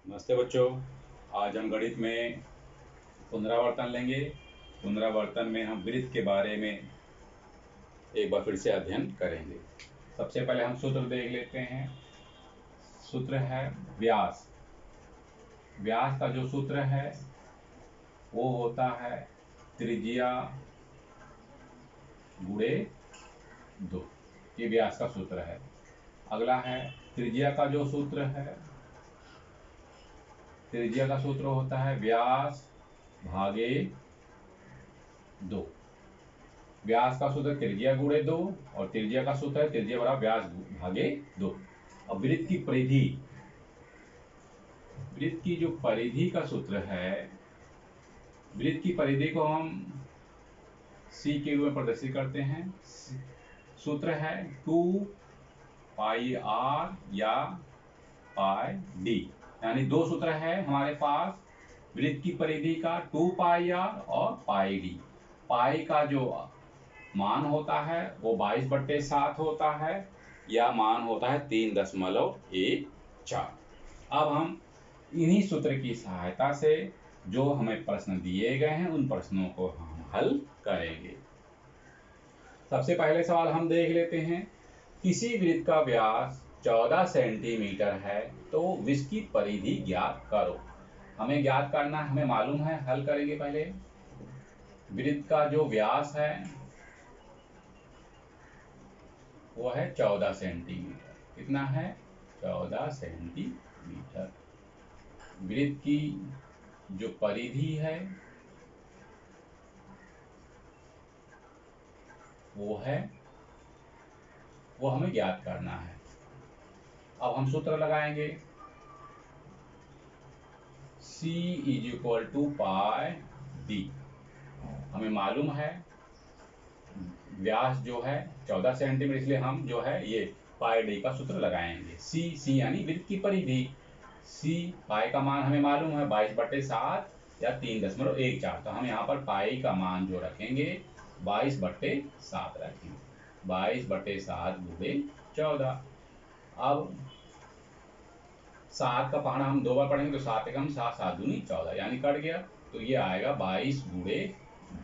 नमस्ते बच्चों। आज हम गणित में पुनरावर्तन लेंगे। पुनरावर्तन में हम वृत्त के बारे में एक बार फिर से अध्ययन करेंगे। सबसे पहले हम सूत्र देख लेते हैं। सूत्र है व्यास। व्यास का जो सूत्र है वो होता है त्रिज्या गुणे 2। ये व्यास का सूत्र है। अगला है त्रिज्या का जो सूत्र है, त्रिज्या का सूत्र होता है व्यास भागे 2। व्यास का सूत्र त्रिज्या गुणे 2 और त्रिज्या का सूत्र है त्रिज्या बराबर व्यास भागे 2। अब वृत्त की परिधि, वृत्त की जो परिधि का सूत्र है, वृत्त की परिधि को हम सी के रूप में प्रदर्शित करते हैं। सूत्र है 2 पाई आर या पाई डी, यानी दो सूत्र है हमारे पास वृत्त की परिधि का, 2 पाई आर और पाई डी। पाई का जो मान होता है वो 22/7 होता है या मान होता है 3.14। अब हम इन्हीं सूत्र की सहायता से जो हमें प्रश्न दिए गए हैं उन प्रश्नों को हम हल करेंगे। सबसे पहले सवाल हम देख लेते हैं। किसी वृत्त का व्यास 14 सेंटीमीटर है तो इसकी परिधि ज्ञात करो। हमें ज्ञात करना, हमें मालूम है, हल करेंगे। पहले वृत्त का जो व्यास है वो है 14 सेंटीमीटर। कितना है? 14 सेंटीमीटर। वृत्त की जो परिधि है वो हमें ज्ञात करना है। अब हम सूत्र लगाएंगे। C = पाई डी। हमें मालूम है व्यास जो है 14 सेंटीमीटर, इसलिए हम जो है ये पाई डी का सूत्र लगाएंगे। सी यानी वृत्त की परिधि। सी पाई का मान हमें मालूम है 22/7 या 3.14। तो हम यहाँ पर पाई का मान जो रखेंगे 22/7 रखेंगे। 22/7 गुणे 14। अब 7 का पहाड़ा हम 2 बार पढ़ेंगे तो 7 एकम 7, 7 दूनी 14, यानी कट गया। तो ये आएगा 22 गुणे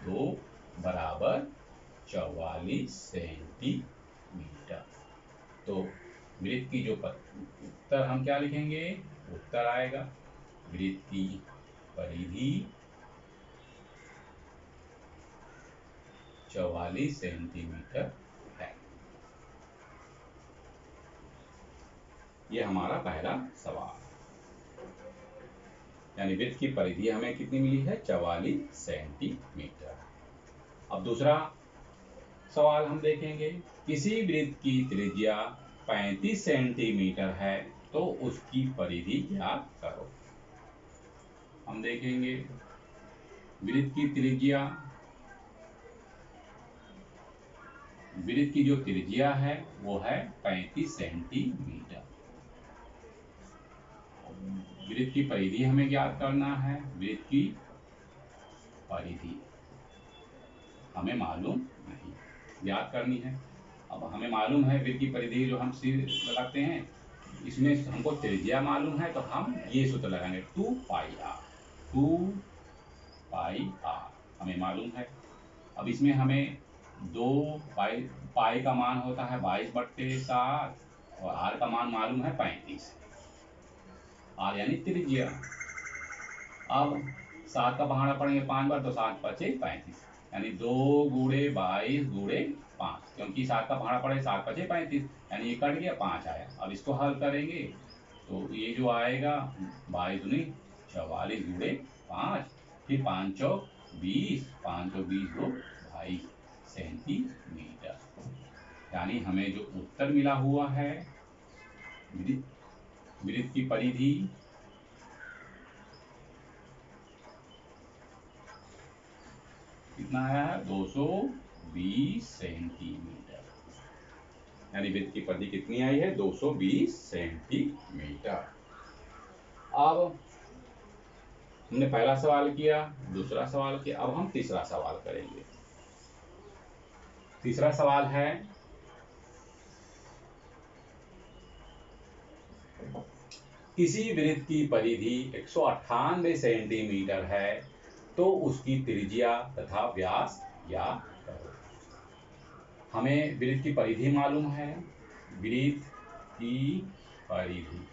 2 बराबर 44 सेंटीमीटर। तो वृत्त की जो उत्तर हम क्या लिखेंगे? उत्तर आएगा वृत्त की परिधि 44 सेंटीमीटर है। ये हमारा पहला सवाल, यानी वृत्त की परिधि हमें कितनी मिली है? 44 सेंटीमीटर। अब दूसरा सवाल हम देखेंगे। किसी वृत्त की त्रिज्या 35 सेंटीमीटर है तो उसकी परिधि ज्ञात करो। हम देखेंगे वृत्त की त्रिज्या, वृत्त की जो त्रिज्या है वो है 35 सेंटीमीटर। वृत्त की परिधि हमें ज्ञात करना है। वृत्त की परिधि हमें मालूम नहीं, ज्ञात करनी है। अब हमें मालूम है वृत्त की परिधि जो हम लगाते हैं, इसमें हमको त्रिज्या मालूम है तो हम ये सूत्र लगाएंगे 2 पाई आर। 2 पाई आर हमें मालूम है। अब इसमें हमें 2 पाई का मान होता है 22/7 और आर का मान मालूम है 35। आर यानी त्रिज्या। अब 7 का पहाड़ा पढ़ेंगे 5 बार तो 7 पचे 35, यानी 2 गुणे 22 गुणे 5, क्योंकि 7 का पहाड़ा पड़े 7 पचे 35, यानी ये कट गया 5 आया। अब इसको हल करेंगे तो ये जो आएगा 22 दूनी 44 गुणे 5, फिर 5 चौक 20, 5 चौक 20 दो 22 सेंटीमीटर। यानी हमें जो उत्तर मिला हुआ है वृत्त की परिधि कितना आया है? 220 सेंटीमीटर। यानी वृत्त की परिधि कितनी आई है? 220 सेंटीमीटर। अब हमने पहला सवाल किया, दूसरा सवाल किया, अब हम तीसरा सवाल करेंगे। तीसरा सवाल है किसी वृत्त की परिधि 198 सेंटीमीटर है तो उसकी त्रिज्या तथा व्यास ज्ञात करो। हमें वृत्त की परिधि मालूम है। वृत्त की परिधि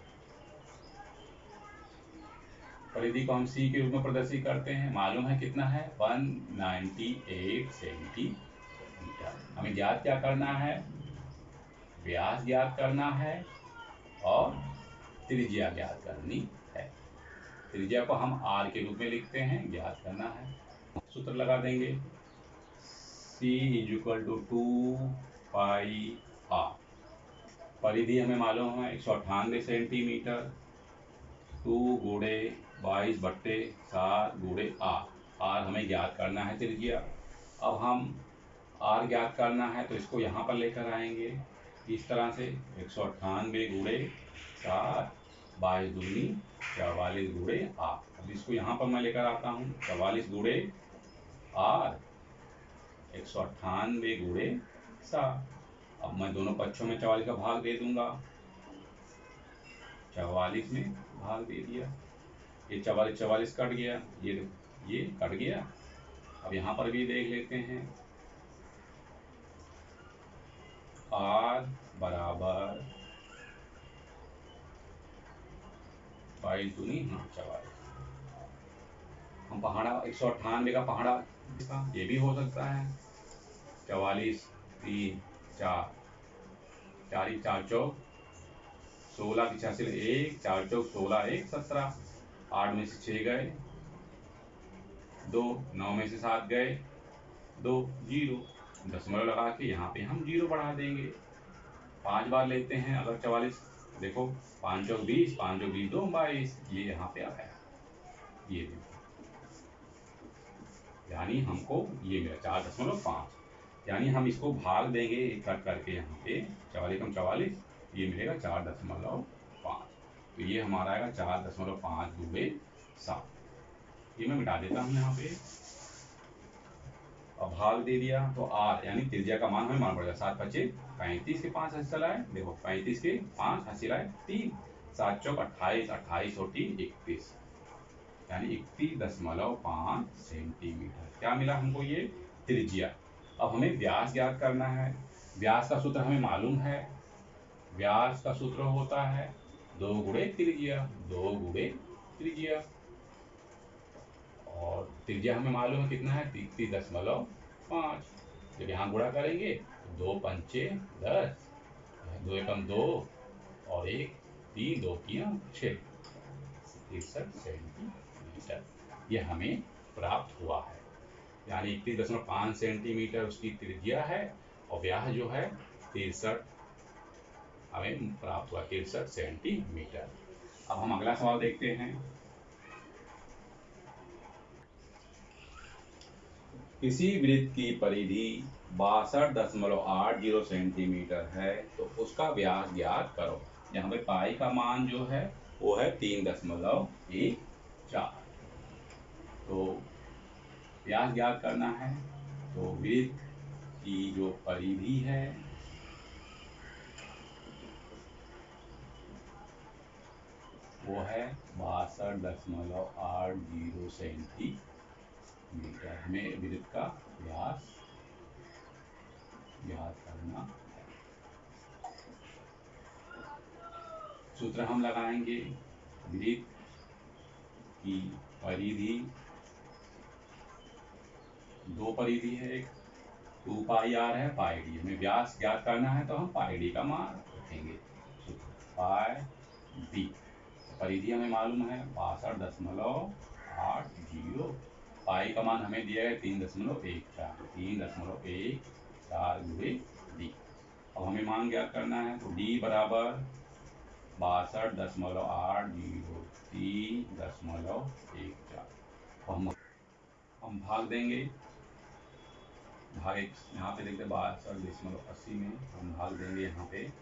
परिधि को हम सी के रूप में प्रदर्शित करते हैं। मालूम है कितना है, 198 सेंटीमीटर। हमें ज्ञात क्या करना है, व्यास ज्ञात करना है और त्रिज्या ज्ञात करनी है। त्रिज्या को हम आर के रूप में लिखते हैं, ज्ञात करना है। सूत्र लगा देंगे, C = 2πr। परिधि हमें मालूम है 198 सेंटीमीटर, 2 गुणे 22/7 गुणे आर। आर हमें ज्ञात करना है त्रिज्या। अब हम आर ज्ञात करना है तो इसको यहाँ पर लेकर आएंगे इस तरह से, 198 गुणे 7, 22 दूनी 44 गुणे आर। अब इसको यहाँ पर मैं लेकर आता हूँ, 44 गुणे आर 198 गुणे 7। अब मैं दोनों पक्षों में 44 का भाग दे दूंगा, 44 में भाग दे दिया। ये 44 कट गया, ये कट गया। अब यहाँ पर भी देख लेते हैं, R बराबर 22 दूनी 44। हम पहाड़ा 198 का पहाड़ा ये भी हो सकता है, 44 3 4 4 4 चौक 16 की 6 से 1 4 चौक 16 1 17, 8 में से 6 गए 2, 9 में से 7 गए 2, 0 दशमलव लगा के यहाँ पे हम 0 बढ़ा देंगे। 5 बार लेते हैं अगर 44, देखो 5 चौक 20, 5 चौक 20 2 22, ये यहाँ पे आ गया, ये देखो, यानी हमको ये मिला 4.5। यानी हम इसको भाग देंगे कट करके, यहाँ पे 44 कम 44, ये मिलेगा 4.5। तो ये हमारा आएगा 4.5 गुणे 7। ये मैं मिटा देता हूँ यहाँ पे। अब भाग दे दिया तो आर यानी त्रिज्या का मान हमें मालूम पड़ेगा। 7 × 5 = 35 के 5 हंस चलाए, देखो 35 के 5 हंसी लाए 3, 7 चौक 28, 28 और 3 31, यानी 31.5 सेंटीमीटर। क्या मिला हमको, ये त्रिज्या। अब हमें व्यास ज्ञात करना है। व्यास का सूत्र हमें मालूम है। व्यास का सूत्र होता है 2 गुणे त्रिज्या, 2 गुणे त्रिज्या। और त्रिज्या हमें मालूम है कितना है, 33.5। जब यहाँ गुणा करेंगे तो 2 पंचे 10, 2 एकम 2 और 1 3, 2 तियां 6, 63 सेंटीमीटर ये हमें प्राप्त हुआ है। यानी 31.5 सेंटीमीटर उसकी त्रिज्या है और व्यास जो है 63 हमें प्राप्त हुआ, 63 सेंटीमीटर। अब हम अगला सवाल देखते हैं। किसी वृत्त की परिधि 62.80 सेंटीमीटर है तो उसका व्यास ज्ञात करो। यहाँ पे पाई का मान जो है वो है 3.14। तो व्यास ज्ञात करना है, तो वृत्त की जो परिधि है वो है 62.80 सेंटीमीटर। हमें वृत्त का व्यास ज्ञात करना है। सूत्र हम लगाएंगे, वृत्त की परिधि, दो परिधि है, एक 2πr है, πd। हमें व्यास ज्ञात करना है तो हम πd का मान रखेंगे, πd। परिधि हमें मालूम है 62.80। पाई का मान हमें दिया है 3.14 गुणे डी। अब हमें मान ज्ञात करना है तो डी बराबर 62.80 3.14। हम भाग देंगे, भाग यहाँ पे देखते 62.80 में हम भाग देंगे, यहाँ पे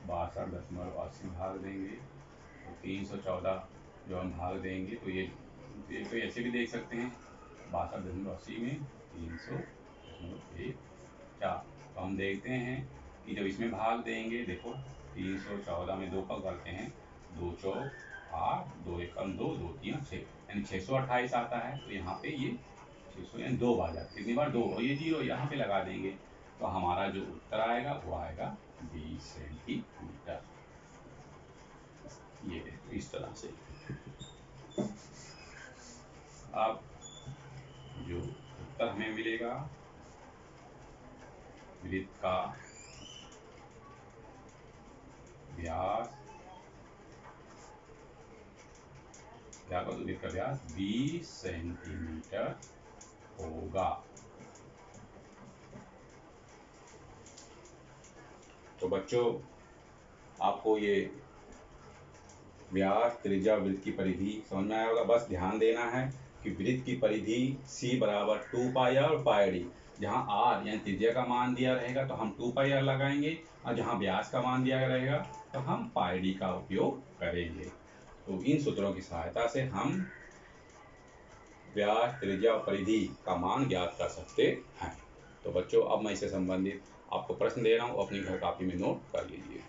62.80 भाग देंगे तो 314 जो हम भाग देंगे तो ये तो ऐसे भी देख सकते हैं 62.80 में 300.14। तो हम देखते हैं कि कि जब इसमें भाग देंगे, देखो 314 में 2 का करते हैं, 2 चौक 8, 2 एकम 2, 2 3 6, यानी 628 आता है। तो यहाँ पे ये 600 यानी 2 बार जाते, कितनी बार 2, और ये 0 यहाँ पे लगा देंगे, तो हमारा जो उत्तर आएगा वो आएगा 20 सेंटीमीटर। ये देखो इस तरह से। अब जो उत्तर हमें मिलेगा वृत्त का व्यास, क्या कर दो, वृत्त का व्यास 20 सेंटीमीटर होगा। तो बच्चों आपको ये व्यास, त्रिज्या, वृत्त की परिधि समझ में आया होगा। बस ध्यान देना है कि वृत्त की परिधि c बराबर 2πr और πd, जहाँ r यानी त्रिज्या का मान दिया रहेगा तो हम 2πr लगाएंगे, और जहाँ व्यास का मान दिया रहेगा तो हम πd का उपयोग करेंगे। तो इन सूत्रों की सहायता से हम व्यास, त्रिज्या और परिधि का मान ज्ञात कर सकते हैं। तो बच्चों अब मैं इससे संबंधित आपको प्रश्न दे रहा हूँ, अपनी घर कॉपी में नोट कर लीजिए।